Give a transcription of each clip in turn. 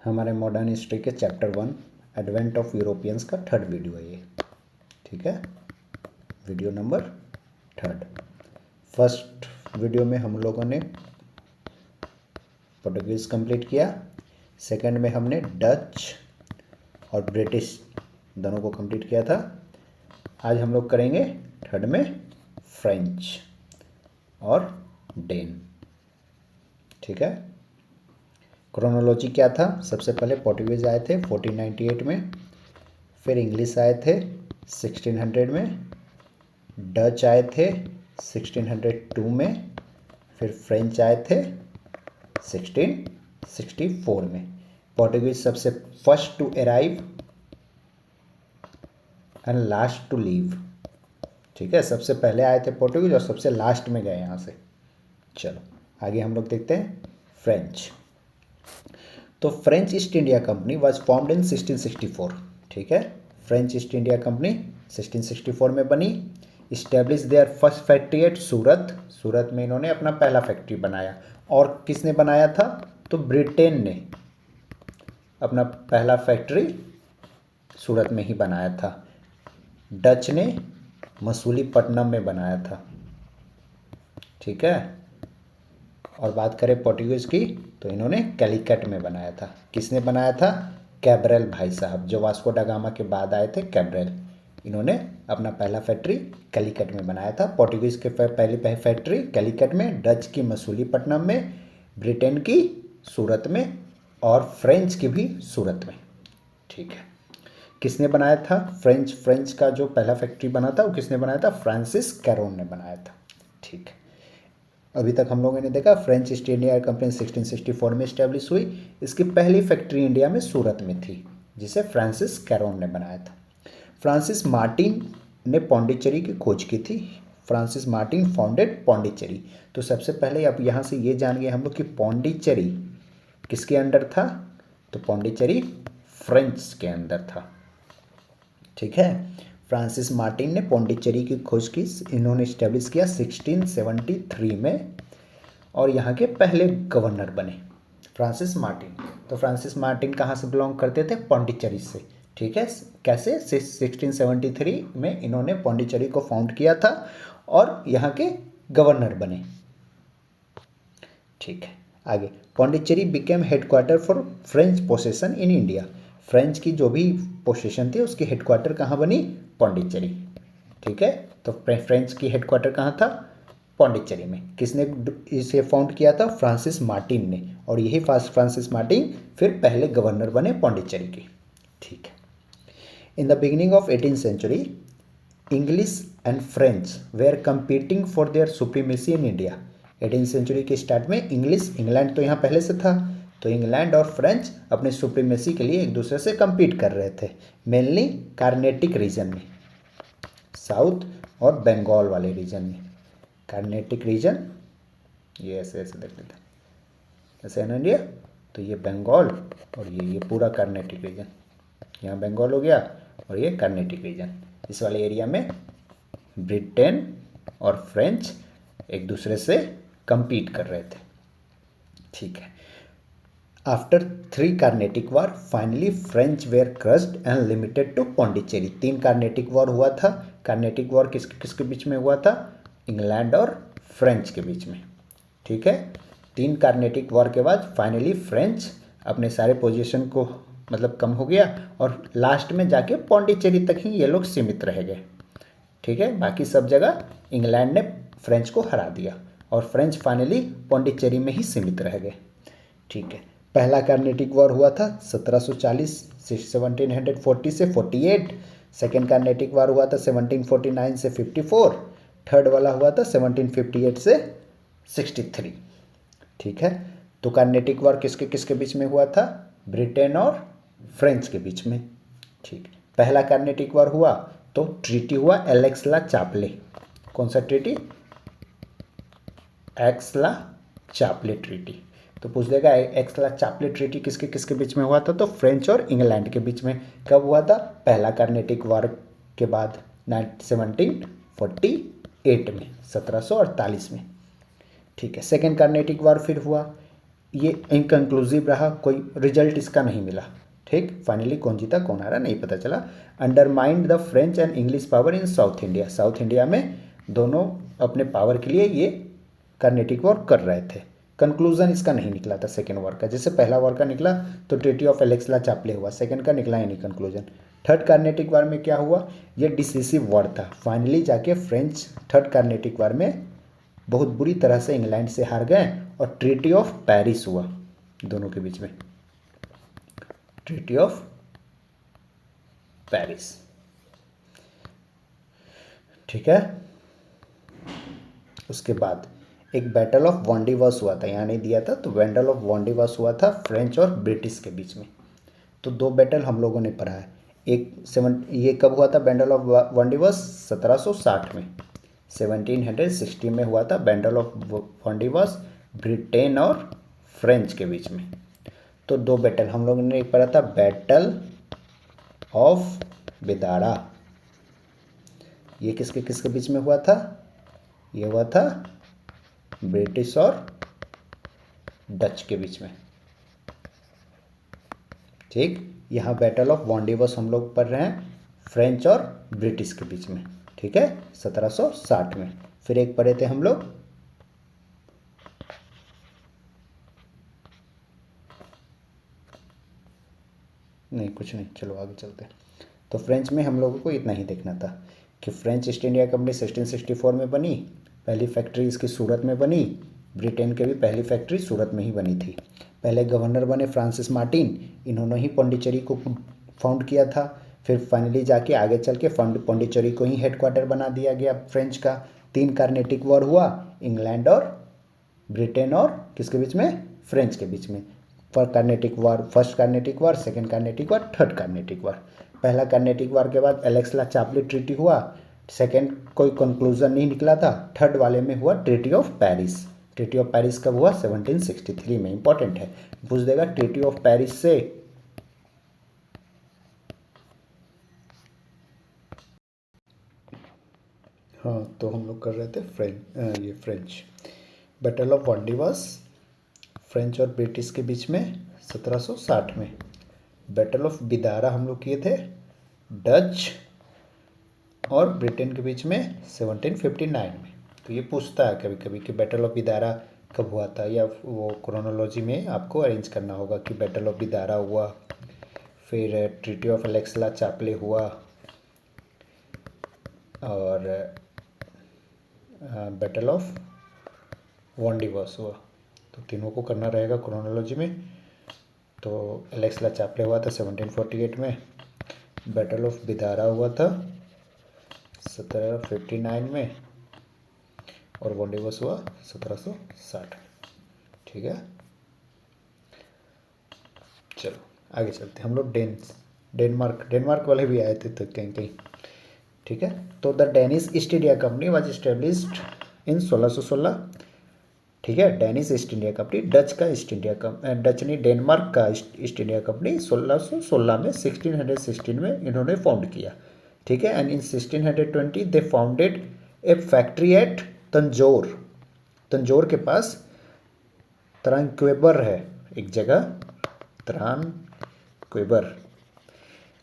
हमारे modern history के chapter 1 advent of Europeans का थर्ड वीडियो है ये। ठीक है, वीडियो नंबर 3। फर्स्ट वीडियो में हम लोगों ने पोर्टुगीज़ कंप्लीट किया, सेकंड में हमने डच और ब्रिटिश दोनों को कंप्लीट किया था। आज हम लोग करेंगे थर्ड में फ्रेंच और डेन। ठीक है, क्रोनोलॉजी क्या था? सबसे पहले पोर्टुगीज़ आए थे 1498 में, फिर इंग्लिश आए थे 1600 में, डच आए थे 1602 में, फिर फ्रेंच आए थे 1664 में। पोर्टुगीज सबसे first to arrive and last to leave. ठीक है, सबसे पहले आए थे पोर्टुगीज और सबसे लास्ट में गए यहाँ से। चलो आगे हम लोग देखते हैं फ्रेंच। तो French east India company was formed in 1664। ठीक है, फ्रेंच ईस्ट इंडिया कंपनी 1664 में बनी। Establish their first factory at Surat. Surat में इन्होंने अपना पहला फैक्ट्री बनाया। और किसने बनाया था? तो ब्रिटेन ने अपना पहला फैक्ट्री सूरत में ही बनाया था। डच ने मसूलीपट्टनम में बनाया था। ठीक है, और बात करें पोर्टुगीज़ की तो इन्होंने कैलिकट में बनाया था। किसने बनाया था? कैब्रल भाई साहब, जो वास्को डा गामा के बाद आए थे कैब्रल। इन्होंने अपना पहला फैक्ट्री कैलिकट में बनाया था। पोर्टुगीज़ के पहली फैक्ट्री कैलिकट में, डच की मसूलीपट्टनम में, ब्रिटेन की सूरत में और फ्रेंच की भी सूरत में। ठीक है, किसने बनाया था? फ्रेंच का जो पहला फैक्ट्री बना था वो किसने बनाया था? फ्रांसिस कैरोन ने बनाया था। ठीक है, अभी तक हम लोगों ने देखा फ्रेंच ईस्ट इंडिया कंपनी 1664 में इस्टेब्लिश हुई। इसकी पहली फैक्ट्री इंडिया में सूरत में थी, जिसे फ्रांसिस कैरोन ने बनाया था। फ्रांसिस मार्टिन ने पौंडीचेरी की खोज की थी। Francis Martin founded Pondicherry. तो सबसे पहले अब यहाँ से ये जान गए हम लोग कि पौंडीचेरी किसके अंडर था? तो पौंडीचेरी फ्रेंच के अंदर था। ठीक है, फ्रांसिस मार्टिन ने पौंडीचेरी की खोज की। इन्होंने इस्टेब्लिश किया 1673 में और यहाँ के पहले गवर्नर बने फ्रांसिस मार्टिन। तो फ्रांसिस मार्टिन कहाँ से बिलोंग करते थे? पौंडीचेरी से। ठीक है, कैसे? 1673 में इन्होंने पौंडीचेरी को फाउंड किया था और यहाँ के गवर्नर बने। ठीक है, आगे Pondicherry became headquarter for French possession in India. French की जो भी पोसेशन थी उसकी हेडक्वार्टर कहाँ बनी? पौंडीचेरी। ठीक है, तो फ्रेंच की हेडक्वार्टर कहाँ था? पौंडीचेरी में। किसने इसे फाउंड किया था? फ्रांसिस मार्टिन ने। और यही फ्रांसिस मार्टिन फिर पहले गवर्नर बने पौंडीचेरी के। ठीक है, in the beginning of 18th century English and French were competing for their supremacy in India. 18th century के स्टार्ट में इंग्लैंड तो यहाँ पहले से था, तो इंग्लैंड और फ्रेंच अपने सुप्रीमेसी के लिए एक दूसरे से compete कर रहे थे, मेनली कार्नेटिक रीजन में, साउथ और बंगाल वाले रीजन में। कार्नेटिक रीजन ये ऐसे ऐसे देख लेते हैं, ऐसे है ना इंडिया, तो ये बंगाल और ये पूरा कार्नेटिक रीजन। यहाँ बंगाल हो गया और ये कार्नेटिक रीजन। इस वाले एरिया में ब्रिटेन और फ्रेंच एक दूसरे से compete कर रहे थे। ठीक है, after 3 Carnatic war finally French were crushed and limited to Pondicherry. 3 Carnatic war हुआ था। कार्नेटिक वॉर किसके बीच में हुआ था? इंग्लैंड और फ्रेंच के बीच में। ठीक है, 3 कार्नेटिक वॉर के बाद फाइनली फ्रेंच अपने सारे पोजीशन को मतलब कम हो गया और लास्ट में जाके पौंडीचेरी तक ही ये लोग सीमित रह गए। ठीक है, बाकी सब जगह इंग्लैंड ने फ्रेंच को हरा दिया और फ्रेंच फाइनली पौंडीचेरी में ही सीमित रह गए। ठीक है, पहला कार्नेटिक वॉर हुआ था 1740 से 1740 से 48। सेकेंड कार्नेटिक वॉर हुआ था 1749 से 54। थर्ड वाला हुआ था 1758 से 63। ठीक है, तो कार्नेटिक वॉर किसके किसके बीच में हुआ था? ब्रिटेन और फ्रेंच के बीच में। ठीक, पहला कार्नेटिक वॉर हुआ तो ट्रीटी हुआ एलेक्सला चापले। कौन सा ट्रीटी? एक्सला चापले ट्रीटी। तो पूछ देगा एक्सला चापले ट्रीटी किसके किसके बीच में हुआ था? तो फ्रेंच और इंग्लैंड के बीच में। कब हुआ था? पहला कार्नेटिक वॉर के बाद 1748 में, 1748 में। ठीक है, सेकेंड कार्नेटिक वॉर फिर हुआ ये इनकंक्लूसिव रहा, कोई रिजल्ट इसका नहीं मिला। ठीक, फाइनली कौन जीता कौन हारा नहीं पता चला। Undermined the French and English power in south India, south India में दोनों अपने पावर के लिए ये कार्नेटिक वॉर कर रहे थे। कंक्लूजन इसका नहीं निकला था सेकेंड वॉर का, जैसे पहला वॉर का निकला तो ट्रीटी ऑफ एलेक्सला चापले हुआ, सेकेंड का निकला ही नहीं कंक्लूजन। थर्ड कार्नेटिक वॉर में क्या हुआ, ये डिसिसिव वॉर था। फाइनली जाके फ्रेंच थर्ड कार्नेटिक वॉर में बहुत बुरी तरह से इंग्लैंड से हार गए और ट्रीटी ऑफ पेरिस हुआ दोनों के बीच में, ट्रीटी ऑफ पेरिस। ठीक है, उसके बाद एक बैटल ऑफ वॉन्डिवस हुआ था, यहाँ नहीं दिया था तो बैटल ऑफ वॉन्डिवस हुआ था फ्रेंच और ब्रिटिश के बीच में। तो दो बैटल हम लोगों ने पढ़ा है। ये कब हुआ था बैटल ऑफ वॉन्डिवस, 1760 में, 1760 में हुआ था बैटल ऑफ वॉन्डिवस ब्रिटेन और फ्रेंच के बीच में। तो दो बैटल हम लोगों ने पढ़ा था, बैटल ऑफ बिदारा, ये किसके किसके बीच में हुआ था, ये हुआ था ब्रिटिश और डच के बीच में। ठीक, यहाँ बैटल ऑफ वॉन्डिवस हम लोग पढ़ रहे हैं फ्रेंच और ब्रिटिश के बीच में। ठीक है, 1760 में। फिर एक पढ़े थे हम लोग नहीं, कुछ नहीं, चलो आगे चलते हैं। तो फ्रेंच में हम लोगों को इतना ही देखना था कि फ्रेंच ईस्ट इंडिया कंपनी 1664 में बनी, पहली फैक्ट्री इसकी सूरत में बनी। ब्रिटेन के भी पहली फैक्ट्री सूरत में ही बनी थी। पहले गवर्नर बने फ्रांसिस मार्टिन, इन्होंने ही पौंडीचेरी को फाउंड किया था। फिर फाइनली जाके आगे चल के पौंडीचेरी को ही हेडक्वार्टर बना दिया गया फ्रेंच का। 3 कार्नेटिक वॉर हुआ, इंग्लैंड और ब्रिटेन और किसके बीच में, फ्रेंच के बीच में। First Carnatic war, second Carnatic war, third Carnatic war. पहला कार्नेटिक वॉर के बाद एलेक्सला चापले ट्रीटी हुआ, सेकेंड कोई कंक्लूजन नहीं निकला था, थर्ड वाले में हुआ treaty of Paris. Treaty of Paris कब हुआ, 1763 में। इंपॉर्टेंट है, पूछ देगा ट्रीटी ऑफ पेरिस से हाँ, तो हम लोग कर रहे थे French battle of Wandiwash French और ब्रिटिश के बीच में 1760 में। बैटल ऑफ बिदारा हम लोग किए थे डच और ब्रिटेन के बीच में 1759 में। तो ये पूछता है कभी कभी कि बैटल ऑफ बिदारा कब हुआ था, या वो क्रोनोलॉजी में आपको अरेंज करना होगा कि बैटल ऑफ बिदारा हुआ, फिर ट्रीटी ऑफ एलेक्सला चापले हुआ और बैटल ऑफ वॉन्डिवस हुआ। तो तीनों को करना रहेगा क्रोनोलॉजी में। तो एलेक्सला चापले हुआ था 1748 में, बैटल ऑफ बिदारा हुआ था 1759 में और वॉन्डिवस हुआ 1760। ठीक है, चलो आगे चलते हैं। हम लोग डेनमार्क वाले भी आए थे तो कहीं कहीं। ठीक है, तो the Danish east India company was established in 1616। ठीक है, Danish east India company, Dutch ने डेनमार्क का ईस्ट इंडिया कंपनी 1616 में 1616 में इन्होंने फाउंड किया। ठीक है, and in 1620 they founded A factory eight Tanjore के पास त्रानक्वेबर है एक जगह, त्रानक्वेबर,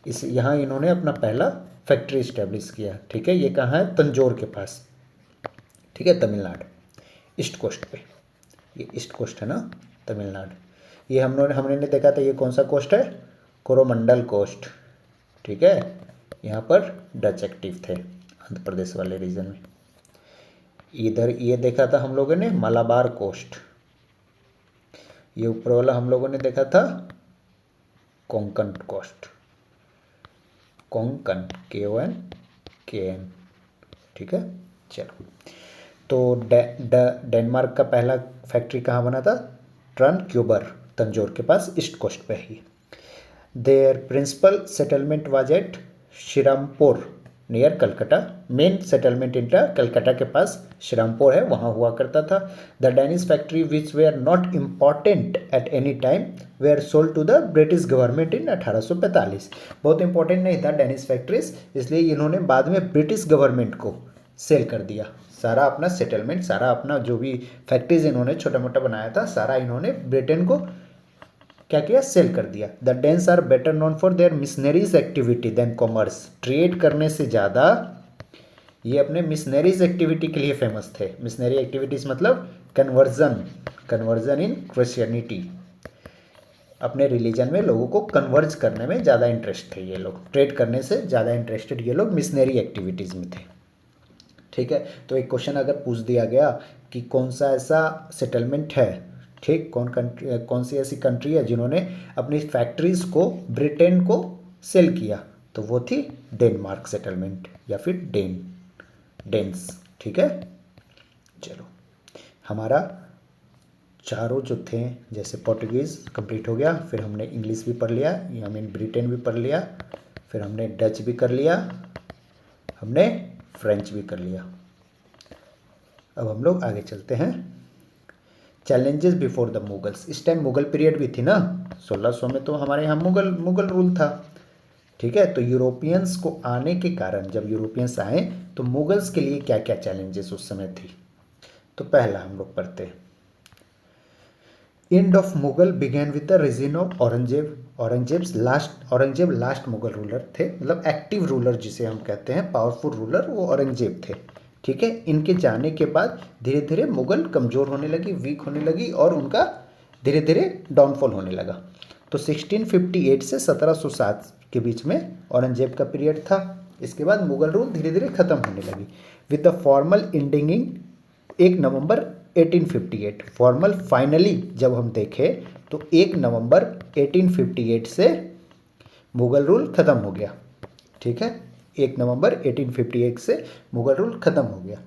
इस यहाँ इन्होंने अपना पहला फैक्ट्री इस्टेब्लिश किया। ठीक है, ये कहाँ है, तंजौर के पास। ठीक है, तमिलनाडु ईस्ट कोस्ट पे, ये ईस्ट कोस्ट है ना तमिलनाडु। ये हमने देखा था ये कौन सा कोस्ट है, कोरोमंडल कोस्ट। ठीक है, यहाँ पर डच एक्टिव थे आंध्र प्रदेश वाले रीजन में। इधर ये देखा था हम लोगों ने मलाबार कोस्ट, ये ऊपर वाला हम लोगों ने देखा था कोंकण कोस्ट, कोंकण KONKN। ठीक है, चलो। तो डेनमार्क का पहला फैक्ट्री कहाँ बना था, त्रानक्वेबर, तंजौर के पास ईस्ट कोस्ट पे ही। Their principal settlement was at Serampore near Calcutta. Main settlement इनका कलकत्ता के पास श्रीरामपुर है, वहाँ हुआ करता था। The Danish factory which were not important at any time were sold to the British government in 1845। बहुत इंपॉर्टेंट नहीं था डेनिश फैक्ट्रीज, इसलिए इन्होंने बाद में ब्रिटिश गवर्नमेंट को सेल कर दिया सारा अपना सेटलमेंट, सारा अपना जो भी फैक्ट्रीज इन्होंने छोटा मोटा बनाया था, सारा इन्होंने ब्रिटेन को क्या किया, सेल कर दिया। The Danes are better known for their missionaries activity than commerce. Trade करने से ज़्यादा ये अपने मिशनरीज एक्टिविटी के लिए फेमस थे। मिशनरी एक्टिविटीज़ मतलब कन्वर्जन इन क्रिश्चियनिटी। अपने रिलीजन में लोगों को कन्वर्ज करने में ज़्यादा इंटरेस्ट थे ये लोग, ट्रेड करने से ज़्यादा इंटरेस्टेड ये लोग मिशनरी एक्टिविटीज़ में थे। ठीक है, तो एक क्वेश्चन अगर पूछ दिया गया कि कौन सा ऐसा सेटलमेंट है, ठीक, कौन सी ऐसी कंट्री है जिन्होंने अपनी फैक्ट्रीज को ब्रिटेन को सेल किया, तो वो थी डेनमार्क सेटलमेंट या फिर डेन्स। ठीक है, चलो हमारा चारों जो थे, जैसे पोर्टुगीज़ कंप्लीट हो गया, फिर हमने इंग्लिश भी पढ़ लिया, आई मीन ब्रिटेन भी पढ़ लिया, फिर हमने डच भी कर लिया, हमने फ्रेंच भी कर लिया। अब हम लोग आगे चलते हैं। Challenges before the Mughals. इस टाइम मुगल पीरियड भी थी ना, 1600 में तो हमारे यहाँ मुगल रूल था। ठीक है, तो यूरोपियंस को आने के कारण, जब यूरोपियंस आए तो मुगल्स के लिए क्या क्या चैलेंजेस उस समय थी। तो पहला हम लोग पढ़ते हैं, end of Mughal began with the reign of Aurangzeb. Aurangzeb last Mughal ruler थे, मतलब एक्टिव रूलर जिसे हम कहते हैं, पावरफुल रूलर, वो औरंगजेब थे। ठीक है, इनके जाने के बाद धीरे धीरे मुगल कमज़ोर होने लगी, वीक होने लगी, और उनका धीरे धीरे डाउनफॉल होने लगा। तो 1658 से 1707 के बीच में औरंगजेब का पीरियड था। इसके बाद मुगल रूल धीरे धीरे ख़त्म होने लगी, with the formal ending in 1 November 1858। Formal finally जब हम देखें तो 1 नवंबर 1858 से मुगल रूल ख़त्म हो गया। ठीक है, 1 नवंबर 1858 से मुगल रूल ख़त्म हो गया।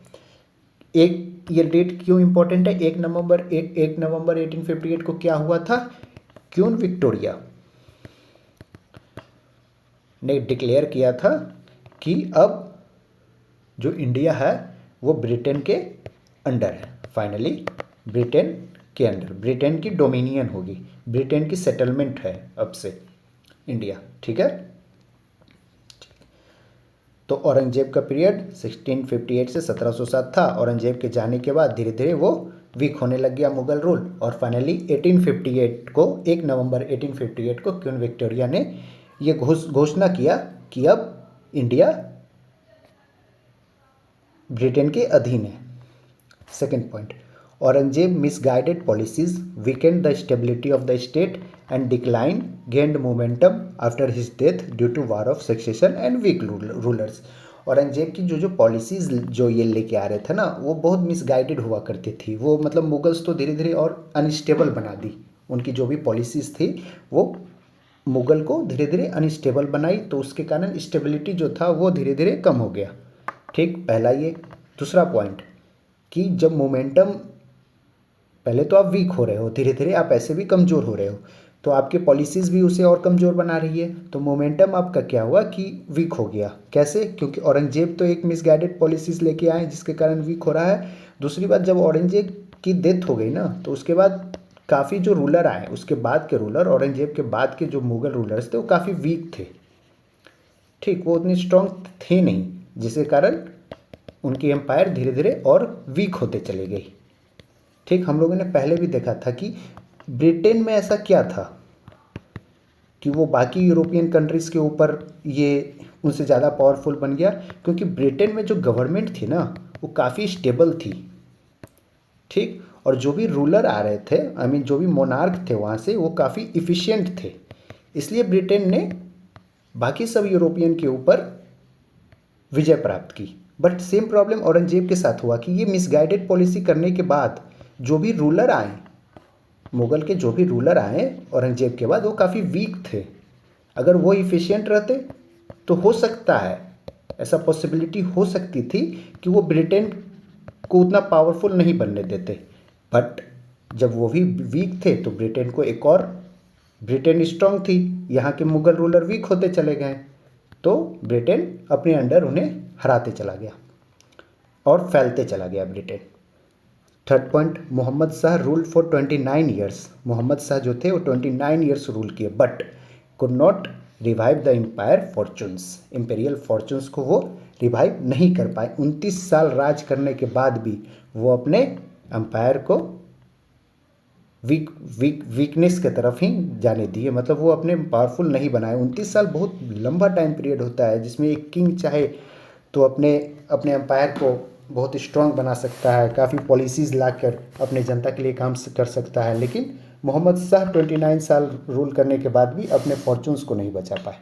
एक ये डेट क्यों इम्पोर्टेंट है, 1 नवंबर 1858 को क्या हुआ था, क्वीन विक्टोरिया ने डिक्लेयर किया था कि अब जो इंडिया है वो ब्रिटेन के अंडर है। फाइनली ब्रिटेन के अंडर, ब्रिटेन की डोमिनियन होगी, ब्रिटेन की सेटलमेंट है अब से इंडिया। ठीक है, तो औरंगजेब का पीरियड 1658 से 1707 था। औरंगजेब के जाने के बाद धीरे धीरे वो वीक होने लग गया मुगल रूल, और फाइनली 1858 को 1 नवंबर 1858 को क्वीन विक्टोरिया ने ये घोषणा किया कि अब इंडिया ब्रिटेन के अधीन है। Second point, Aurangzeb misguided policies weakened the stability of the state and decline gained momentum after his death due to war of succession and weak rulers. Aurangzeb की जो पॉलिसीज़ जो ये लेके आ रहे थे ना, वो बहुत मिसगाइडेड हुआ करती थी। वो मतलब मुगल्स तो धीरे धीरे और अनस्टेबल बना दी। उनकी जो भी पॉलिसीज़ थी वो मुगल को धीरे धीरे अनस्टेबल बनाई, तो उसके कारण स्टेबिलिटी जो था वो धीरे धीरे कम हो गया। ठीक, पहला ये। दूसरा पॉइंट कि जब मोमेंटम, पहले तो आप वीक हो रहे हो, धीरे धीरे आप ऐसे भी कमज़ोर हो रहे हो, तो आपकी पॉलिसीज़ भी उसे और कमज़ोर बना रही है, तो मोमेंटम आपका क्या हुआ कि वीक हो गया। कैसे, क्योंकि औरंगजेब तो एक मिसगाइडेड पॉलिसीज़ लेके आए जिसके कारण वीक हो रहा है। दूसरी बात, जब औरंगजेब की डेथ हो गई ना, तो उसके बाद काफ़ी जो रूलर आए, उसके बाद के रूलर, औरंगजेब के बाद के जो मुगल रूलर्स थे वो काफ़ी वीक थे। ठीक, वो उतने स्ट्रॉन्ग थे नहीं, जिसके कारण उनकी एम्पायर धीरे धीरे और वीक होते चले गई। ठीक, हम लोगों ने पहले भी देखा था कि ब्रिटेन में ऐसा क्या था कि वो बाकी यूरोपियन कंट्रीज़ के ऊपर ये उनसे ज़्यादा पावरफुल बन गया, क्योंकि ब्रिटेन में जो गवर्नमेंट थी ना वो काफ़ी स्टेबल थी। ठीक, और जो भी रूलर आ रहे थे, आई मीन जो भी मोनार्क थे वहाँ से, वो काफ़ी इफ़िशियंट थे। इसलिए ब्रिटेन ने बाकी सब यूरोपियन के ऊपर विजय प्राप्त की। बट सेम प्रॉब्लम औरंगजेब के साथ हुआ कि ये मिसगाइडेड पॉलिसी करने के बाद जो भी रूलर आए, मुगल के जो भी रूलर आए औरंगजेब के बाद, वो काफ़ी वीक थे। अगर वो इफ़िशियंट रहते तो हो सकता है, ऐसा पॉसिबिलिटी हो सकती थी कि वो ब्रिटेन को उतना पावरफुल नहीं बनने देते। बट जब वो भी वीक थे तो ब्रिटेन को एक और, ब्रिटेन स्ट्रांग थी, यहाँ के मुगल रूलर वीक होते चले गए, तो ब्रिटेन अपने अंडर उन्हें हराते चला गया और फैलते चला गया Britain. Third point, Mohammad Shah rule for 29 years. Mohammad Shah जो थे वो 29 ईयर्स रूल किए, but could not revive the empire fortunes, imperial fortunes को वो रिवाइव नहीं कर पाए। 29 साल राज करने के बाद भी वो अपने एम्पायर को वीकनेस के तरफ ही जाने दिए, मतलब वो अपने पावरफुल नहीं बनाए। 29 साल बहुत लंबा टाइम पीरियड होता है जिसमें एक किंग चाहे तो अपने अपने एम्पायर को बहुत स्ट्रांग बना सकता है, काफ़ी पॉलिसीज़ लाकर अपने जनता के लिए काम कर सकता है, लेकिन मोहम्मद शाह 29 साल रूल करने के बाद भी अपने फॉर्चून्स को नहीं बचा पाए।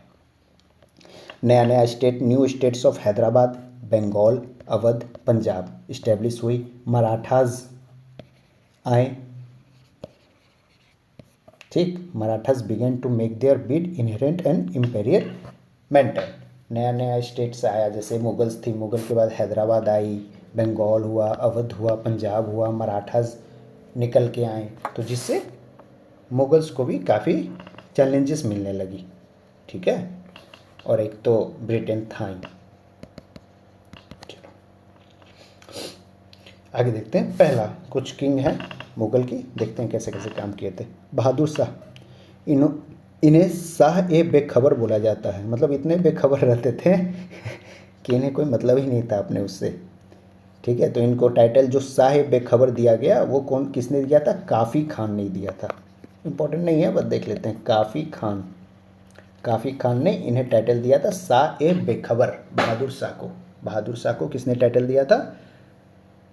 नया नया state, new states of Hyderabad, Bengal, Awadh, Punjab establish हुई। मराठाज आए, ठीक, Marathas began to make their bid inherent and imperial maintain. नया नया स्टेट्स आया, जैसे मुगल्स थी, मुगल के बाद हैदराबाद आई, बंगाल हुआ, अवध हुआ, पंजाब हुआ, मराठाज निकल के आए, तो जिससे मुगल्स को भी काफ़ी चैलेंजेस मिलने लगी, ठीक है। और एक तो ब्रिटेन था ही। चलो आगे देखते हैं। पहला कुछ किंग है मुगल की, देखते हैं कैसे कैसे काम किए थे। बहादुर शाह, इन्हें शाह ए बेखबर बोला जाता है, मतलब इतने बेखबर रहते थे कि इन्हें कोई मतलब ही नहीं था अपने उससे, ठीक है। तो इनको टाइटल जो शाह ए बेखबर दिया गया वो कौन किसने दिया था? काफ़ी खान ने दिया था। इम्पोर्टेंट नहीं है, बस देख लेते हैं। काफ़ी खान ने इन्हें टाइटल दिया था शाह ए बेखबर, बहादुर शाह को। बहादुर शाह को किसने टाइटल दिया था?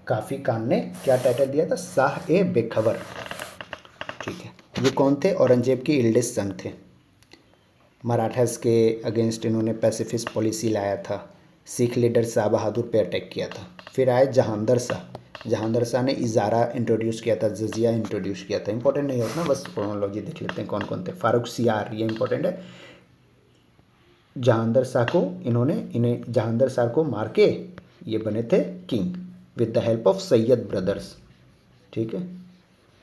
काफ़ी खान ने क्या टाइटल दिया था? शाह ए बेखबर, ठीक है। ये कौन थे? औरंगजेब के इल्डेस्ट सन थे। मराठास के अगेंस्ट इन्होंने पैसिफिस्ट पॉलिसी लाया था। सिख लीडर शाह बहादुर पे अटैक किया था। फिर आए जहांदर शाह। जहांदर शाह ने इजारा इंट्रोड्यूस किया था, जजिया इंट्रोड्यूस किया था। इंपॉर्टेंट नहीं होता, बस क्रोनोलॉजी देख लेते हैं कौन कौन थे। फारूक सियार, ये इंपॉर्टेंट है। जहांदर शाह को मार के ये बने थे king with the help of Syed brothers, ठीक है।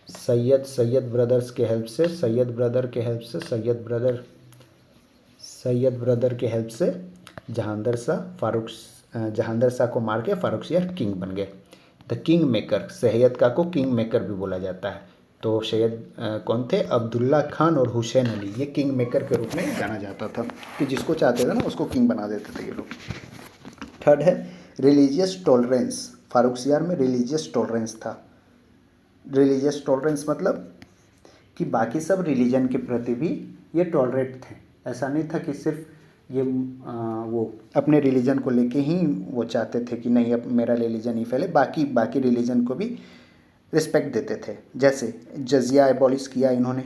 सैयद ब्रदर्स के हेल्प से, सैयद ब्रदर के हेल्प से जहांदर शाह को मार के फारूक सियार किंग बन गए। द किंग मेकर, सैयद का को किंग मेकर भी बोला जाता है। तो सैयद कौन थे? अब्दुल्ला खान और हुसैन अली, ये किंग मेकर के रूप में जाना जाता था, कि जिसको चाहते थे ना उसको किंग बना देते थे ये लोग। थर्ड है रिलीजियस टॉलरेंस। फारूक सियार में रिलीजियस टॉलरेंस था। रिलीजियस टॉलरेंस मतलब कि बाकी सब रिलीजन के प्रति भी ये टॉलरेट थे। ऐसा नहीं था कि सिर्फ ये वो अपने रिलीजन को लेके ही वो चाहते थे कि नहीं अब मेरा रिलीजन ही फैले, बाकी रिलीजन को भी रिस्पेक्ट देते थे। जैसे जजिया एबॉलिश किया इन्होंने।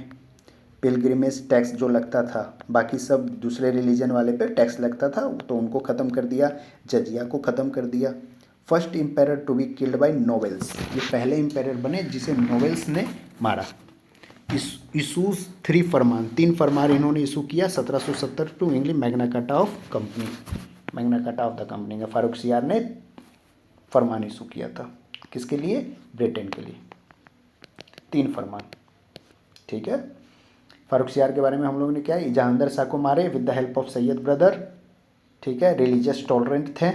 पिलग्रिमेज टैक्स जो लगता था, बाकी सब दूसरे रिलीजन वाले पे टैक्स लगता था, तो उनको ख़त्म कर दिया। जजिया को ख़त्म कर दिया। First empire to be killed by novels, ये पहले एम्पायर बने जिसे नोवेल्स ने मारा। इशूज 3 फरमान, 3 फरमान इन्होंने इशू किया 1770 to English magna carta of company, magna carta of the company का फारूक सियार ने फरमान इशू किया था। किसके लिए? ब्रिटेन के लिए। 3 फरमान, ठीक है। फारूक सियार के बारे में हम लोगों ने क्या है, जहांदर शाह को मारे with the help of Syed brother, ठीक है। रिलीजियस टॉलरेंट थे,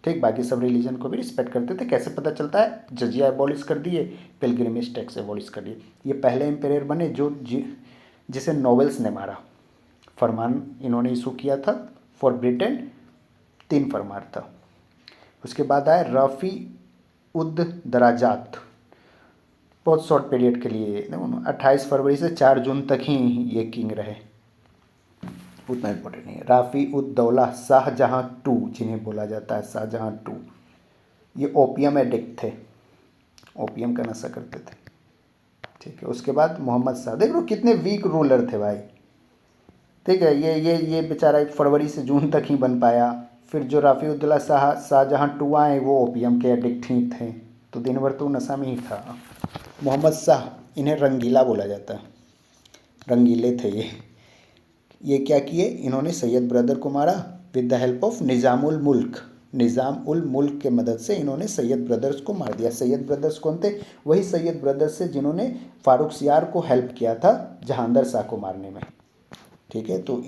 ठीक, बाकी सब रिलीजन को भी रिस्पेक्ट करते थे। कैसे पता चलता है? जजिया एबॉलिश कर दिए, पिलग्रिमेज टैक्स एबॉलिश कर दिए। ये पहले एम्पायर बने जिसे नोवेल्स ने मारा। फरमान इन्होंने इशू किया था फॉर ब्रिटेन, 3 फरमान था। उसके बाद आए रफ़ी उद दराजात, बहुत शॉर्ट पीरियड के लिए, 28 फरवरी से 4 जून तक ही ये किंग रहे, उतना इम्पोर्टेंट नहीं है। राफ़ी उद दौला शाहजहाँ टू, जिन्हें बोला जाता है शाहजहाँ टू, ये ओपियम एडिक्ट थे, ओपियम का नशा करते थे, ठीक है। उसके बाद मोहम्मद शाह, देख लो कितने वीक रूलर थे भाई, ठीक है। ये बेचारा फरवरी से जून तक ही बन पाया। फिर जो राफ़ी उद्दौला शाहजहाँ टू आए वो ओपियम के एडिक्ट ही थे, तो दिन भर तो नशा में ही था। मोहम्मद शाह, इन्हें रंगीला बोला जाता है, रंगीले थे ये क्या किए? इन्होंने सैयद ब्रदर को मारा विद द हेल्प ऑफ निज़ाम उल मुल्क के मदद से इन्होंने सैयद ब्रदर्स को मार दिया। सैयद ब्रदर्स कौन थे? वही सैयद ब्रदर्स से जिन्होंने फारूक सियार को हेल्प किया था जहांदर शाह को मारने में, ठीक है। तो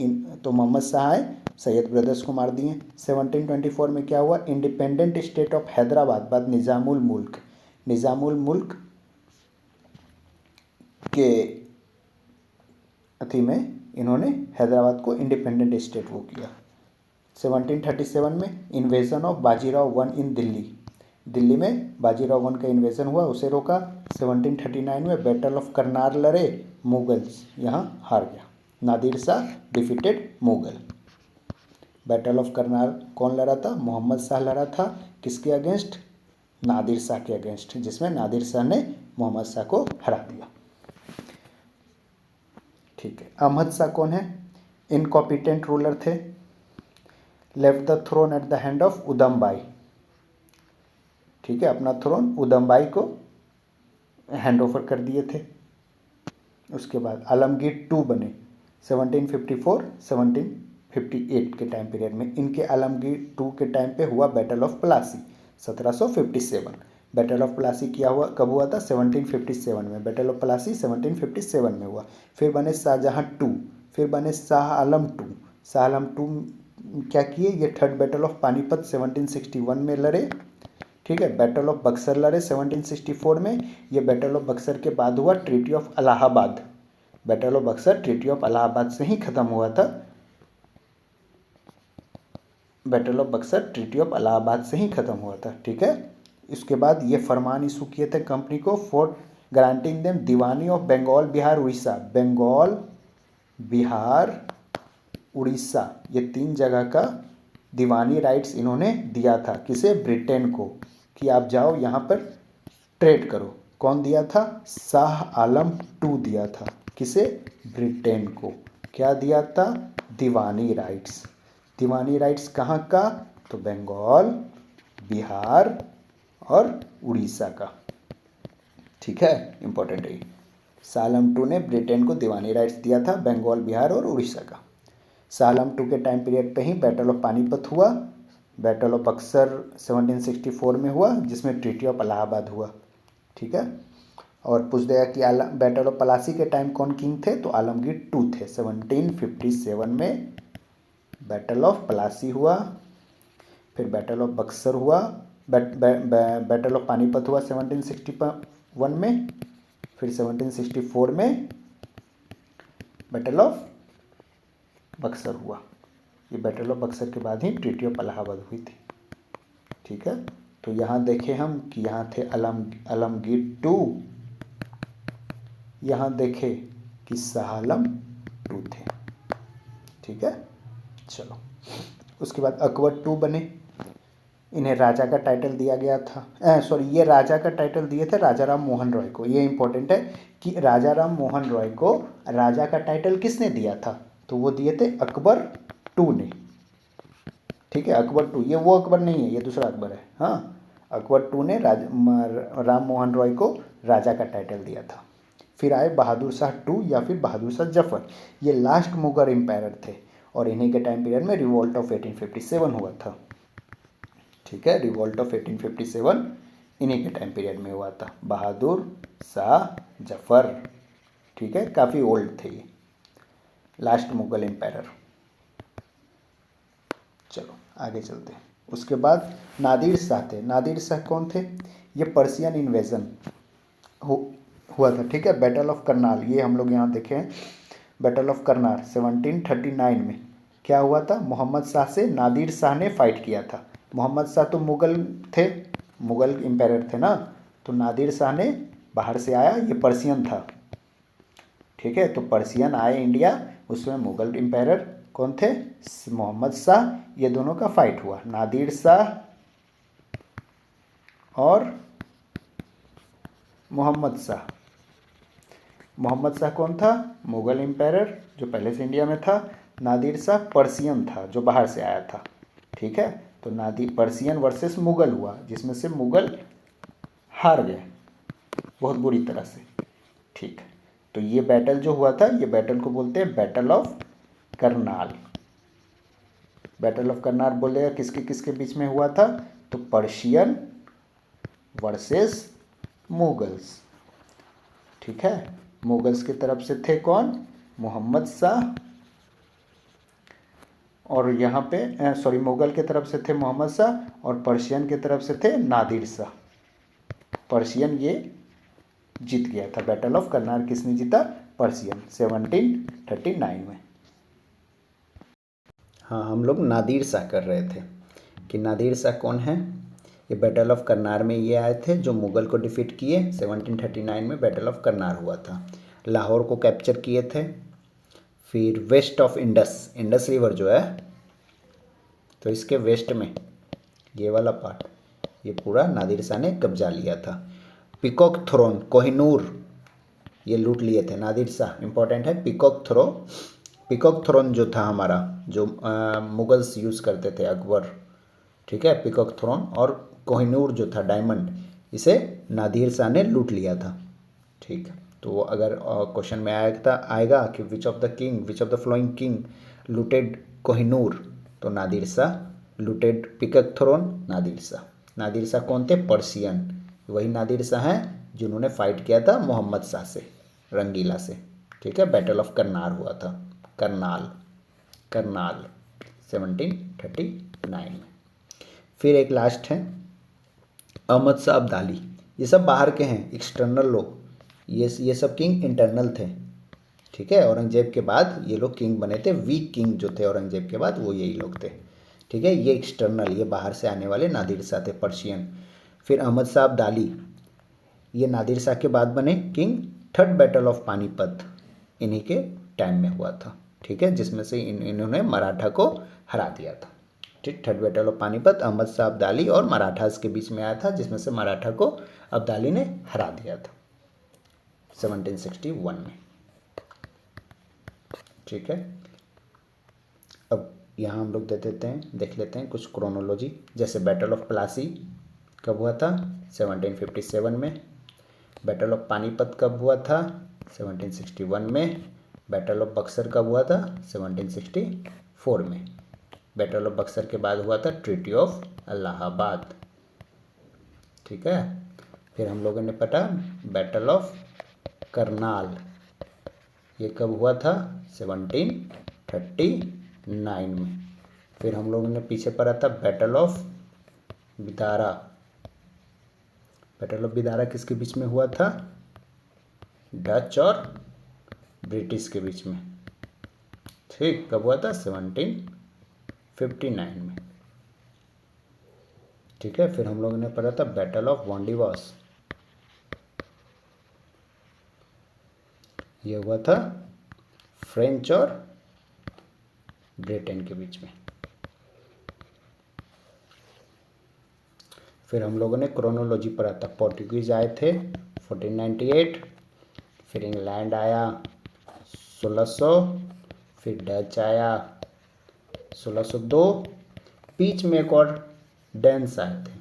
मोहम्मद शाह आए, सैयद ब्रदर्स को मार दिए। 1724 में क्या हुआ? इंडिपेंडेंट स्टेट ऑफ हैदराबाद बाद निज़ाम उल मुल्क के अथी में इन्होंने हैदराबाद को इंडिपेंडेंट स्टेट वो किया। 1737 में invasion of Bajirao one in Delhi, Delhi में बाजीराव वन का इन्वेजन हुआ, उसे रोका। 1739 में बैटल ऑफ करनाल लड़े, मुगल्स यहाँ हार गया। Nadir Shah defeated Mughal. Battle of Karnal कौन लड़ा था? मोहम्मद शाह लड़ा था। किसके अगेंस्ट? नादिर शाह के अगेंस्ट, जिसमें नादिर शाह ने मोहम्मद शाह को हरा दिया। ठीक है। अहमद शाह कौन है? इनकॉम्पिटेंट रूलर थे। Left the throne at the hand of Udhambai. ठीक है, अपना थ्रोन उदमबाई को हैंड ओवर कर दिए थे। उसके बाद आलमगीर टू बने 1754 1758 के टाइम पीरियड में। इनके आलमगीर टू के टाइम पे हुआ battle of Plassey 1757। Battle of Plassey क्या हुआ, कब हुआ था? 1757 में। बैटल ऑफ प्लासी 1757 में हुआ। फिर बने शाहजहाँ टू, फिर बने शाह आलम टू। शाह आलम टू क्या किए? ये थर्ड बैटल ऑफ पानीपत 1761 में लड़े। ठीक है। बैटल ऑफ बक्सर लड़े 1764 में। ये बैटल ऑफ बक्सर के बाद हुआ treaty of Allahabad. Battle of Buxar treaty of Allahabad से ही खत्म हुआ था। Battle of Buxar treaty of Allahabad से ही खत्म हुआ था। ठीक है। इसके बाद ये फरमान इशू किए थे कंपनी को for granting them diwani of Bengal Bihar Orissa. Bengal, Bihar, Orissa, ये तीन जगह का दीवानी राइट्स इन्होंने दिया था। किसे? ब्रिटेन को, कि आप जाओ यहाँ पर ट्रेड करो। कौन दिया था? शाह आलम टू दिया था। किसे? ब्रिटेन को। क्या दिया था? दीवानी राइट्स। दीवानी राइट्स कहाँ का? तो बंगाल, बिहार और उड़ीसा का। ठीक है, इंपॉर्टेंट है। शाह आलम टू ने ब्रिटेन को दीवानी राइट्स दिया था, बंगाल, बिहार और उड़ीसा का। शाह आलम टू के टाइम पीरियड पे ही बैटल ऑफ पानीपत हुआ। बैटल ऑफ बक्सर 1764 में हुआ, जिसमें ट्रीटी ऑफ इलाहाबाद हुआ। ठीक है। और पूछ देगा कि बैटल ऑफ प्लासी के टाइम कौन किंग थे? तो आलमगीर टू थे। 1757 में बैटल ऑफ प्लासी हुआ, फिर बैटल ऑफ बक्सर हुआ, बैटल ऑफ पानीपत हुआ 1761 में, फिर 1764 में बैटल ऑफ बक्सर हुआ। ये बैटल ऑफ बक्सर के बाद ही ट्रीटी ऑफ इलाहाबाद हुई थी। ठीक है। तो यहाँ देखें हम कि यहाँ थे आलमगीर टू, यहाँ देखें कि शाह आलम टू थे। ठीक है। चलो, उसके बाद अकबर टू बने। इन्हें राजा का टाइटल दिया गया था। सॉरी, ये राजा का टाइटल दिए थे राजा राम मोहन रॉय को। ये इंपॉर्टेंट है कि राजा राम मोहन रॉय को राजा का टाइटल किसने दिया था? तो वो दिए थे अकबर टू ने। ठीक है, अकबर टू, ये वो अकबर नहीं है, ये दूसरा अकबर है। हाँ, अकबर टू ने राम मोहन रॉय को राजा का टाइटल दिया था। फिर आए बहादुर शाह टू या फिर बहादुर शाह जफर। ये लास्ट मुगल एम्पायर थे और इन्हीं के टाइम पीरियड में रिवॉल्ट ऑफ 1857 हुआ था। ठीक है, रिवॉल्ट ऑफ 1857 इन्हीं के टाइम पीरियड में हुआ था। बहादुर शाह जफर। ठीक है, काफ़ी ओल्ड थे ये, लास्ट मुगल एम्पायर। चलो आगे चलते हैं। उसके बाद नादिर शाह थे। नादिर शाह कौन थे? ये पर्शियन इन्वेजन हुआ था। ठीक है। बैटल ऑफ करनाल, ये हम लोग यहाँ देखे हैं। बैटल ऑफ करनाल 1739 में क्या हुआ था? मोहम्मद शाह से नादिर शाह ने फाइट किया था। मोहम्मद शाह तो मुगल थे, मुगल एम्पायर थे ना, तो नादिर शाह ने बाहर से आया, ये पर्शियन था। ठीक है, तो पर्शियन आए इंडिया, उसमें मुगल एम्पायर कौन थे? मोहम्मद शाह। ये दोनों का फाइट हुआ, नादिर शाह और मोहम्मद शाह। मोहम्मद शाह कौन था? मुगल एम्पायर जो पहले से इंडिया में था। नादिर शाह पर्शियन था जो बाहर से आया था। ठीक है, तो नादिर पर्शियन वर्सेस मुगल हुआ, जिसमें से मुगल हार गए बहुत बुरी तरह से। ठीक है, तो ये बैटल जो हुआ था, ये बैटल को बोलते हैं battle of Karnal. Battle of Karnal बोलेगा किसके किसके बीच में हुआ था? तो पर्शियन वर्सेस मुगल्स। ठीक है, मुगल्स की तरफ से थे कौन? मोहम्मद शाह, और यहाँ पे सॉरी, मुगल की तरफ से थे मोहम्मद शाह और पर्शियन की तरफ से थे नादिर शाह। पर्शियन ये जीत गया था। बैटल ऑफ करनाल किसने जीता? पर्शियन 1739 में। हाँ, हम लोग नादिर शाह कर रहे थे कि नादिर शाह कौन है। ये बैटल ऑफ करनार में ये आए थे जो मुग़ल को डिफीट किए। 1739 में बैटल ऑफ करनार हुआ था। लाहौर को कैप्चर किए थे। फिर वेस्ट ऑफ इंडस रिवर जो है, तो इसके वेस्ट में ये वाला पार्ट, ये पूरा नादिर शाह ने कब्जा लिया था। पीकॉक थ्रोन, कोहिनूर, ये लूट लिए थे नादिर शाह। इंपॉर्टेंट है पीकॉक थ्रोन जो था हमारा, जो मुगल्स यूज़ करते थे, अकबर, ठीक है। पीकॉक थ्रोन और कोहिनूर जो था डायमंड, इसे नादिर शाह ने लूट लिया था, ठीक। तो अगर क्वेश्चन में आएगा कि which of the following king looted Kohinoor, तो Nadir Shah looted peacock throne, Nadir Shah कौन थे? पर्शियन। वही नादिर शाह हैं जिन्होंने फाइट किया था मोहम्मद शाह से, रंगीला से, ठीक है। बैटल ऑफ करनाल हुआ था, करनाल 1739 में। फिर एक लास्ट है अहमद शाह अब्दाली। ये सब बाहर के हैं, एक्सटर्नल लोग। ये सब किंग इंटरनल थे, ठीक है। औरंगजेब के बाद ये लोग किंग बने थे। वीक किंग जो थे औरंगजेब के बाद, वो यही लोग थे, ठीक है। ये एक्सटर्नल, ये बाहर से आने वाले नादिर शाह थे, पर्शियन। फिर अहमद शाह अब्दाली, ये नादिर शाह के बाद बने king. Third battle of Panipat इन्हीं के टाइम में हुआ था, ठीक है, जिसमें से इन्होंने मराठा को हरा दिया था, ठीक। Third battle of Panipat Ahmad Shah Abdali और मराठास के बीच में आया था, जिसमें से मराठा को अब्दाली ने हरा दिया था 1761 में, ठीक है। अब यहाँ हम लोग देख लेते हैं कुछ क्रोनोलॉजी। जैसे बैटल ऑफ प्लासी कब हुआ था? 1757 में। बैटल ऑफ पानीपत कब हुआ था? 1761 में। बैटल ऑफ बक्सर कब हुआ था? 1764 में। बैटल ऑफ बक्सर के बाद हुआ था ट्रीटी ऑफ इलाहाबाद, ठीक है। फिर हम लोगों ने पढ़ा बैटल ऑफ करनाल, ये कब हुआ था? 1739 में। फिर हम लोगों ने पीछे पढ़ा था बैटल ऑफ बिदारा। बैटल ऑफ बिदारा किसके बीच में हुआ था? डच और ब्रिटिश के बीच में, ठीक। कब हुआ था? 1759 में, ठीक है। फिर हम लोगों ने पढ़ा था बैटल ऑफ वांडीवास, ये हुआ था फ्रेंच और ब्रिटेन के बीच में। फिर हम लोगों ने क्रोनोलॉजी पढ़ा था। पोर्टुगीज आए थे 1498, फिर इंग्लैंड आया 1600, फिर डच आया 1602, बीच में एक और डेन्स आए थे,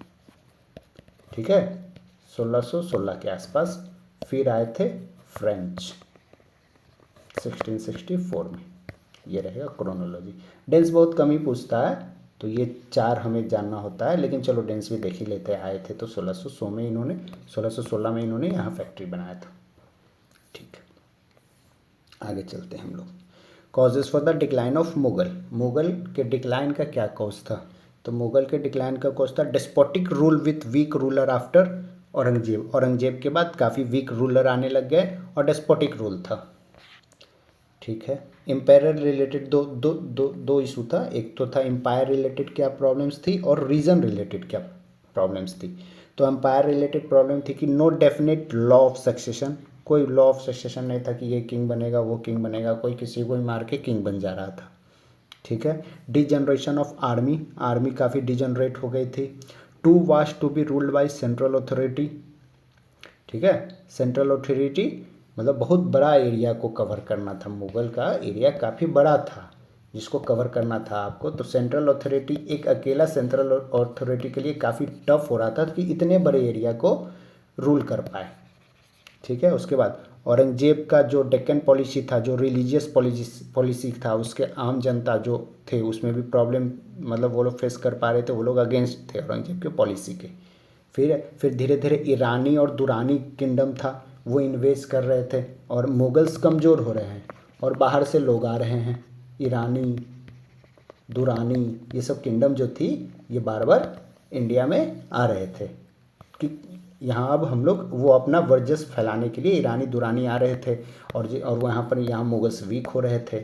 ठीक है, 1616 के आसपास। फिर आए थे फ्रेंच 1664 में। ये रहेगा क्रोनोलॉजी। डेंस बहुत कम ही पूछता है, तो ये 4 हमें जानना होता है, लेकिन चलो डेंस भी देख ही लेते हैं। आए थे तो 1616 में इन्होंने यहाँ फैक्ट्री बनाया था, ठीक। आगे चलते हैं हम लोग। Causes for the decline of Mughal के डिक्लाइन का क्या कॉज था? तो मुगल के डिक्लाइन का कॉज था despotic rule with week ruler after Aurangzeb के बाद काफ़ी वीक रूलर आने लग गए और डेस्पोटिक रूल था, ठीक है। एम्पायर रिलेटेड दो इशू था। एक तो था एम्पायर रिलेटेड क्या प्रॉब्लम्स थी और रीजन रिलेटेड क्या प्रॉब्लम्स थी। तो एम्पायर रिलेटेड प्रॉब्लम थी कि no definite law of succession, कोई लॉ ऑफ सक्सेशन नहीं था कि ये किंग बनेगा वो किंग बनेगा, कोई किसी को ही मार के किंग बन जा रहा था, ठीक है। डिजनरेशन ऑफ आर्मी काफ़ी डिजनरेट हो गई थी। Too vast to be ruled by central authority, ठीक है। सेंट्रल अथॉरिटी मतलब बहुत बड़ा एरिया को कवर करना था। मुगल का एरिया काफ़ी बड़ा था जिसको कवर करना था आपको, तो सेंट्रल अथॉरिटी, एक अकेला सेंट्रल अथॉरिटी के लिए काफ़ी टफ हो रहा था कि इतने बड़े एरिया को रूल कर पाए, ठीक है। उसके बाद औरंगजेब का जो डेक्कन पॉलिसी था, जो रिलीजियस पॉलिसी था, उसके आम जनता जो थे उसमें भी प्रॉब्लम, मतलब वो लोग फेस कर पा रहे थे, वो लोग अगेंस्ट थे औरंगजेब के पॉलिसी के। फिर धीरे धीरे ईरानी और दुरानी किंगडम था, वो इन्वेस्ट कर रहे थे और मुगल्स कमज़ोर हो रहे हैं और बाहर से लोग आ रहे हैं। ईरानी, दुरानी, ये सब किंगडम जो थी ये बार बार इंडिया में आ रहे थे कि यहाँ अब हम लोग वो अपना वर्चस्व फैलाने के लिए ईरानी दुरानी आ रहे थे, और वहाँ पर यहाँ मुगल्स वीक हो रहे थे।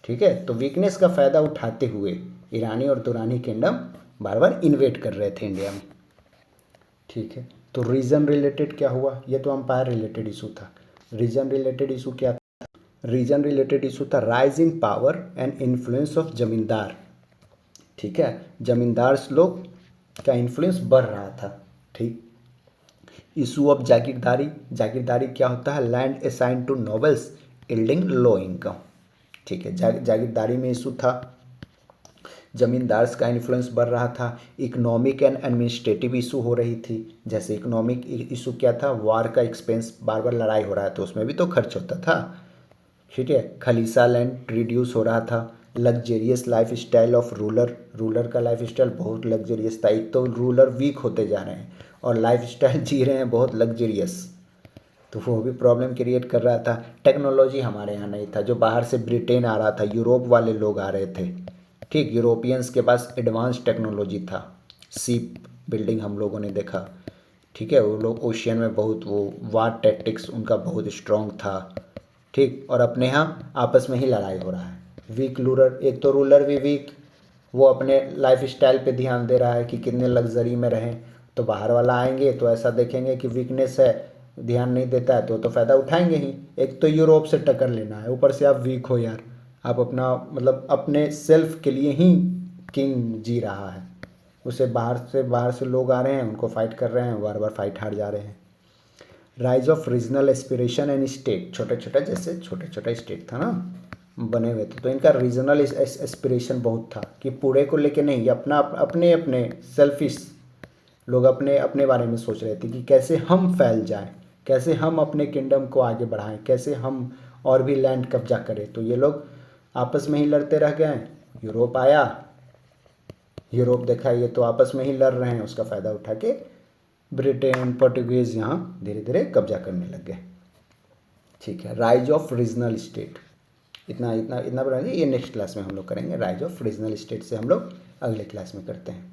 ठीक है, तो वीकनेस का फ़ायदा उठाते हुए ईरानी और दुरानी किंगडम बार बार इन्वेट कर रहे थे इंडिया में। ठीक है, तो रीजन रिलेटेड क्या हुआ, ये तो अंपायर रिलेटेड इशू था। रीजन रिलेटेड इशू क्या था? रीजन रिलेटेड इशू था rise in power and influence of जमींदार। ठीक है, जमींदार लोग का इन्फ्लुएंस बढ़ रहा था। ठीक, इशू ऑफ जागीरदारी। जागीरदारी क्या होता है? Land assign to nobles yielding low income. ठीक है, जागीरदारी में इशू था। जमींदार्स का इन्फ्लुएंस बढ़ रहा था। इकोनॉमिक एंड एडमिनिस्ट्रेटिव इशू हो रही थी। जैसे इकोनॉमिक इशू क्या था? वार का एक्सपेंस, बार बार लड़ाई हो रहा है तो उसमें भी तो खर्च होता था। ठीक है, खलीसा लैंड रिड्यूस हो रहा था। Luxurious life style of ruler. Ruler का लाइफ स्टाइल बहुत लग्जेरियस था। एक तो रूलर वीक होते जा रहे हैं और लाइफ स्टाइल जी रहे हैं बहुत लग्जेरियस, तो वो भी प्रॉब्लम क्रिएट कर रहा था। टेक्नोलॉजी हमारे यहाँ नहीं था, जो बाहर से ब्रिटेन आ रहा था, यूरोप वाले लोग आ रहे थे। ठीक, यूरोपियंस के पास एडवांस टेक्नोलॉजी था। सीप बिल्डिंग हम लोगों ने देखा। ठीक है, वो लोग ओशियन में बहुत, वो वार टैक्टिक्स उनका बहुत स्ट्रांग था। ठीक, और अपने यहाँ आपस में ही लड़ाई हो रहा है। वीक रूलर, एक तो रूलर भी वीक, वो अपने लाइफ स्टाइल पे ध्यान दे रहा है कि कितने लग्जरी में रहें, तो बाहर वाला आएंगे तो ऐसा देखेंगे कि वीकनेस है, ध्यान नहीं देता है तो फ़ायदा उठाएंगे ही। एक तो यूरोप से टक्कर लेना है, ऊपर से आप वीक हो यार, आप अपना मतलब अपने सेल्फ के लिए ही किंग जी रहा है, उसे बाहर से लोग आ रहे हैं, उनको फाइट कर रहे हैं, बार बार फाइट हार जा रहे हैं। Rise of regional aspiration and state. छोटे छोटे, जैसे छोटे छोटे स्टेट था ना बने हुए थे, तो इनका रीजनल एस्पिरेशन बहुत था कि पूरे को लेके नहीं, अपना अपने अपने सेल्फिश लोग अपने अपने बारे में सोच रहे थे कि कैसे हम फैल जाएं, कैसे हम अपने किंगडम को आगे बढ़ाएं, कैसे हम और भी लैंड कब्जा करें। तो ये लोग आपस में ही लड़ते रह गए। यूरोप आया, यूरोप देखा ये तो आपस में ही लड़ रहे हैं, उसका फ़ायदा उठा के ब्रिटेन पोर्टुगीज़ यहाँ धीरे धीरे कब्जा करने लग गए। ठीक है, राइज ऑफ रीजनल स्टेट। इतना इतना इतना बना, ये नेक्स्ट क्लास में हम लोग करेंगे। राइज ऑफ रीजनल स्टेट से हम लोग अगले क्लास में करते हैं।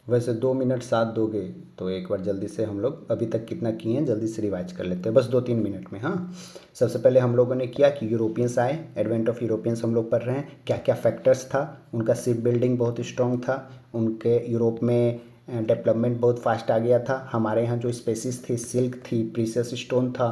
वैसे 2 मिनट साथ दोगे तो एक बार जल्दी से हम लोग अभी तक कितना किए हैं जल्दी से रिवाइज कर लेते हैं, बस 2-3 मिनट में। हाँ, सबसे पहले हम लोगों ने किया कि यूरोपियंस आए, एडवेंट ऑफ यूरोपियंस हम लोग पढ़ रहे हैं, क्या क्या फैक्टर्स था। उनका शिप बिल्डिंग बहुत स्ट्रॉन्ग था, उनके यूरोप में डेवलपमेंट बहुत फास्ट आ गया था। हमारे यहाँ जो स्पेसिस थी, सिल्क थी, प्रीसियस स्टोन था,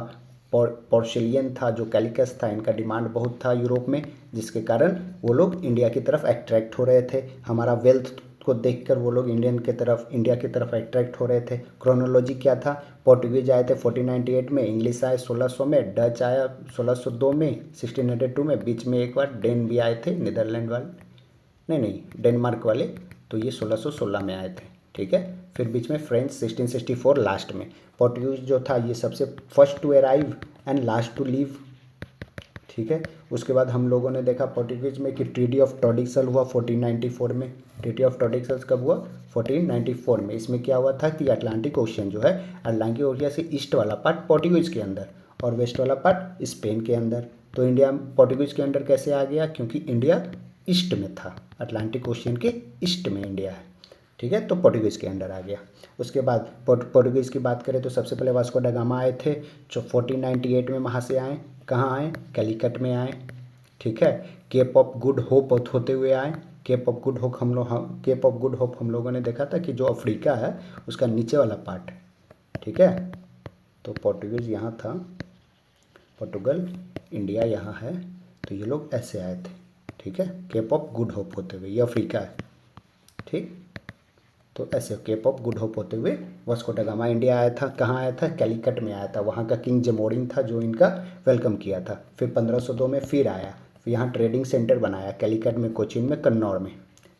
पोर्सिलियन था, जो कैलिकस था, इनका डिमांड बहुत था यूरोप में, जिसके कारण वो लोग इंडिया की तरफ अट्रैक्ट हो रहे थे। हमारा वेल्थ को देखकर वो लोग इंडिया की तरफ अट्रैक्ट हो रहे थे। क्रोनोलॉजी क्या था? पोर्टुगीज आए थे 1498 में, इंग्लिश आए 1600 में, डच आया 1602 में, 1602 में, बीच में एक बार डेन भी आए थे, नीदरलैंड वाले, नहीं डेनमार्क वाले, तो ये 1616 में आए थे। ठीक है, फिर बीच में फ्रेंच 1664 लास्ट में। पोर्टुगीज जो था ये सबसे first to arrive and last to leave. ठीक है, उसके बाद हम लोगों ने देखा पोर्टुगीज में कि ट्रीटी ऑफ टॉर्डिक्सल हुआ 1494 में। ट्रीटी ऑफ टॉर्डिक्सल कब हुआ? 1494 में। इसमें क्या हुआ था कि अटलांटिक ओशियन जो है, अटलांटिक ओशियन से ईस्ट वाला पार्ट पोर्टुगीज के अंदर और वेस्ट वाला पार्ट स्पेन के अंदर। तो इंडिया पोर्टुगीज के अंदर कैसे आ गया? क्योंकि इंडिया ईस्ट में था, अटलांटिक ओशियन के ईस्ट में इंडिया है। ठीक है, तो पोर्टुगीज़ के अंडर आ गया। उसके बाद पोर्टुगीज़ की बात करें तो सबसे पहले वास्को ड गामा आए थे, जो 1498 में वहाँ से आए। कहाँ आए? कैलिकट में आए। ठीक है, केप ऑफ गुड होप होते हुए आए। Cape of good hope cape of good hope हम लोगों ने देखा था कि जो अफ्रीका है उसका नीचे वाला पार्ट। ठीक है, तो पोर्टुगीज़ यहाँ था, पोर्टुगल, इंडिया यहाँ है, तो ये लोग ऐसे आए थे। ठीक है, केप ऑफ गुड होप होते हुए, ये अफ्रीका है। ठीक, तो ऐसे केप ऑफ गुड होप होते हुए वास्को ड गामा इंडिया आया था। कहाँ आया था? कैलिकट में आया था। वहाँ का किंग जमोरिन था जो इनका वेलकम किया था। फिर 1502 में फिर आया, फिर यहाँ ट्रेडिंग सेंटर बनाया कैलिकट में, कोचीन में, कन्नौर में।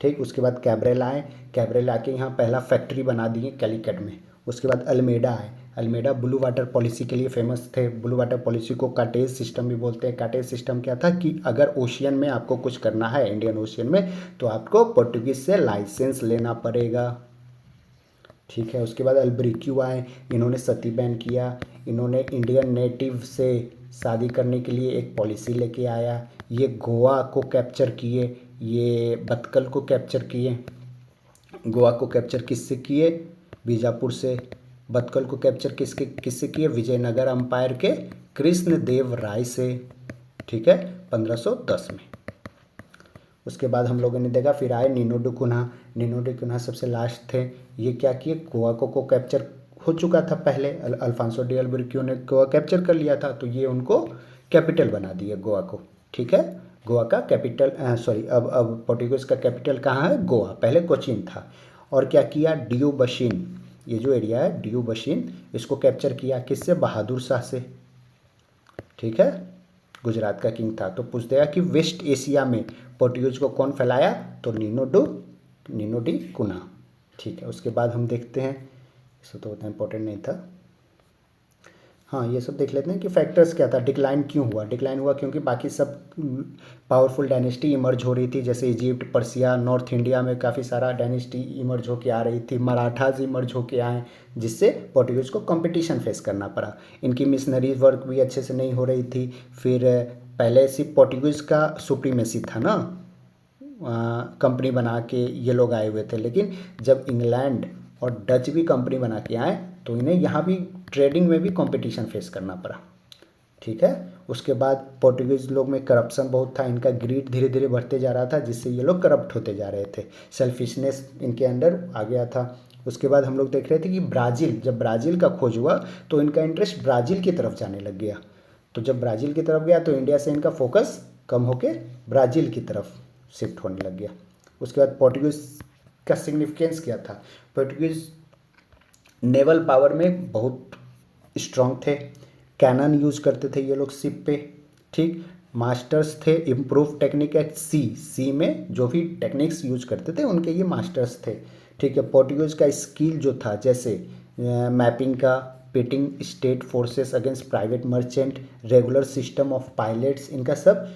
ठीक, उसके बाद कैब्रेल आए, कैब्रेल आके यहाँ पहला फैक्ट्री बना दिए कैलिकट में। उसके बाद अल्मेडा आए, अल्मेडा ब्लू वाटर पॉलिसी के लिए फेमस थे। ब्लू वाटर पॉलिसी को काटेज सिस्टम भी बोलते हैं। काटेज सिस्टम क्या था कि अगर ओशियन में आपको कुछ करना है, इंडियन ओशियन में, तो आपको पोर्टुगीज से लाइसेंस लेना पड़ेगा। ठीक है, उसके बाद अल्ब्रिक्यू आए, इन्होंने सती बैन किया। इन्होंने इंडियन नेटिव से शादी करने के लिए एक पॉलिसी लेके आया। ये गोवा को कैप्चर किए, ये बतकल को कैप्चर किए। गोवा को कैप्चर किससे किए? बीजापुर से। बतकल को कैप्चर किससे किए? विजयनगर अंपायर के कृष्णदेव राय से, ठीक है, 1510 में। उसके बाद हम लोगों ने देखा, फिर आए Nuno da Cunha. Nuno da Cunha सबसे लास्ट थे। ये क्या किए? गोवा को कैप्चर हो चुका था पहले, अल्फांसो डी अल्बुकर्क ने गोवा कैप्चर कर लिया था, तो ये उनको कैपिटल बना दिए गोवा को, ठीक है। गोवा का कैपिटल सॉरी अब पोर्टुगीज का कैपिटल कहाँ है? गोवा, पहले कोचीन था। और क्या किया? डियू बशीन, ये जो एरिया है डियू बशीन, इसको कैप्चर किया किससे? बहादुर शाह से, ठीक है, गुजरात का किंग था। तो पूछ देगा कि वेस्ट एशिया में पोर्टुगीज को कौन फैलाया? तो नीनो डी कुन्हा, ठीक है। उसके बाद हम देखते हैं, इससे तो उतना इम्पोर्टेंट नहीं था, हाँ ये सब देख लेते हैं कि फैक्टर्स क्या था, डिक्लाइन क्यों हुआ? डिक्लाइन हुआ क्योंकि बाकी सब पावरफुल डायनेस्टी इमर्ज हो रही थी, जैसे इजिप्ट, पर्सिया, नॉर्थ इंडिया में काफ़ी सारा डायनेस्टी इमर्ज होके आ रही थी, मराठाज इमर्ज होके आए, जिससे पोर्टुगीज को कंपटीशन फेस करना पड़ा। इनकी मिशनरीज वर्क भी अच्छे से नहीं हो रही थी। फिर पहले सिर्फ पोर्टुगीज का सुप्रीमेसी था ना, कंपनी बना के ये लोग आए हुए थे, लेकिन जब इंग्लैंड और डच भी कंपनी बना के आए तो इन्हें यहाँ भी ट्रेडिंग में भी कंपटीशन फेस करना पड़ा, ठीक है। उसके बाद पोर्टुगीज लोग में करप्शन बहुत था, इनका ग्रीड धीरे धीरे बढ़ते जा रहा था, जिससे ये लोग करप्ट होते जा रहे थे, सेल्फिशनेस इनके अंदर आ गया था। उसके बाद हम लोग देख रहे थे कि ब्राज़ील, जब ब्राज़ील का खोज हुआ तो इनका इंटरेस्ट ब्राज़ील की तरफ जाने लग गया। तो जब ब्राज़ील की तरफ गया तो इंडिया से इनका फोकस कम होके ब्राज़ील की तरफ शिफ्ट होने लग गया। उसके बाद पोर्टुगीज का सिग्निफिकेंस क्या था? पोर्टुगीज नेवल पावर में बहुत स्ट्रांग थे, कैनन यूज़ करते थे ये लोग शिप पे, ठीक। मास्टर्स थे, इम्प्रूव टेक्निक एट सी में जो भी टेक्निक्स यूज करते थे उनके ये मास्टर्स थे, ठीक है। पोर्टुगीज का स्किल जो था, जैसे मैपिंग का, pitting state forces against private merchant, regular system of pilots, इनका सब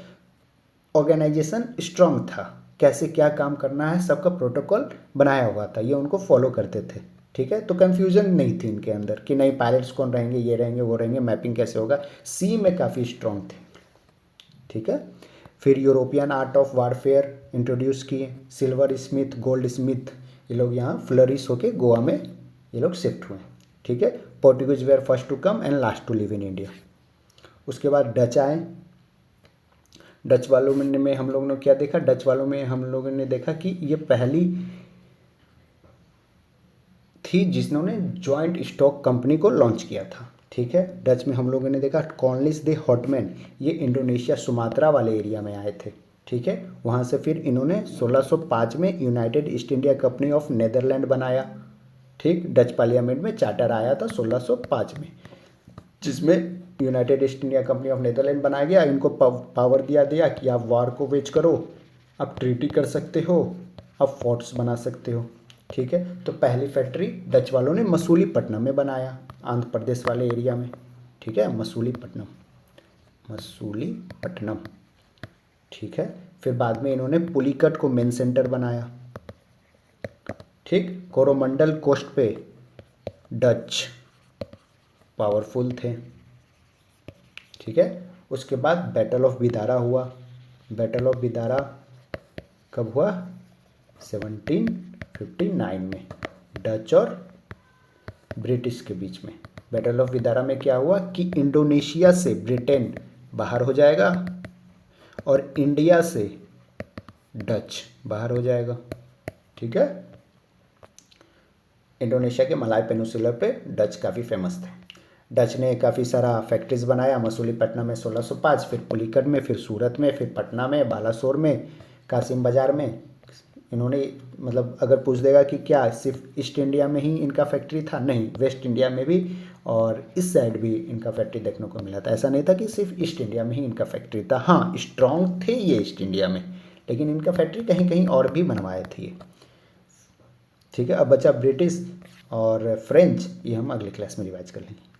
ऑर्गेनाइजेशन स्ट्रांग था, कैसे क्या काम करना है सबका प्रोटोकॉल बनाया हुआ था, ये उनको फॉलो करते थे, ठीक है। तो कन्फ्यूजन नहीं थी इनके अंदर कि नहीं पायलट्स कौन रहेंगे, ये रहेंगे वो रहेंगे, मैपिंग कैसे होगा, सी में काफ़ी स्ट्रांग थे, ठीक है। फिर European art of warfare introduce किए, सिल्वर स्मिथ, गोल्ड स्मिथ, ये लोग यहाँ फ्लरिश होके गोवा में ये लोग शिफ्ट हुए, ठीक है। Portuguese were first to come and last to live in India. उसके बाद डच आए। डच वालों में हम लोगों ने क्या देखा? डच वालों में हम लोगों ने देखा कि ये पहली थी जिन्होंने जॉइंट स्टॉक कंपनी को लॉन्च किया था, ठीक है। डच में हम लोगों ने देखा कॉर्नलिस दे हॉटमैन, ये इंडोनेशिया सुमात्रा वाले एरिया में आए थे, ठीक है। वहाँ से फिर इन्होंने 1605 में United east India company of Netherland बनाया, ठीक। डच पार्लियामेंट में चार्टर आया था 1605 में, जिसमें United east India company of Netherland बनाया गया। इनको पावर दिया कि आप वार को वेज करो, आप ट्रीटी कर सकते हो, आप फोर्ट्स बना सकते हो, ठीक है। तो पहली फैक्ट्री डच वालों ने मसूलीपट्टनम में बनाया, आंध्र प्रदेश वाले एरिया में, ठीक है, मसूलीपट्टनम, ठीक है। फिर बाद में इन्होंने पुलिकट को मेन सेंटर बनाया, ठीक। कोरोमंडल कोस्ट पे डच पावरफुल थे, ठीक है। उसके बाद बैटल ऑफ बिदारा हुआ। बैटल ऑफ बिदारा कब हुआ? 1759 में, डच और ब्रिटिश के बीच में। बैटल ऑफ बिदारा में क्या हुआ कि इंडोनेशिया से ब्रिटेन बाहर हो जाएगा और इंडिया से डच बाहर हो जाएगा, ठीक है। इंडोनेशिया के मलाय पेनिनसुला पे डच काफ़ी फेमस थे। डच ने काफ़ी सारा फैक्ट्रीज बनाया, मसूलीपट्टनम में 1605, फिर पुलिकट में, फिर सूरत में, फिर पटना में, बालासोर में, कासिम बाज़ार में। इन्होंने मतलब अगर पूछ देगा कि क्या सिर्फ ईस्ट इंडिया में ही इनका फैक्ट्री था, नहीं, वेस्ट इंडिया में भी और इस साइड भी इनका फैक्ट्री देखने को मिला था। ऐसा नहीं था कि सिर्फ ईस्ट इंडिया में ही इनका फैक्ट्री था, हाँ स्ट्रॉन्ग थे ये ईस्ट इंडिया में, लेकिन इनका फैक्ट्री कहीं कहीं और भी बनवाए थे, ठीक है। अब बचा ब्रिटिश और फ्रेंच, ये हम अगले क्लास में रिवाइज कर लेंगे।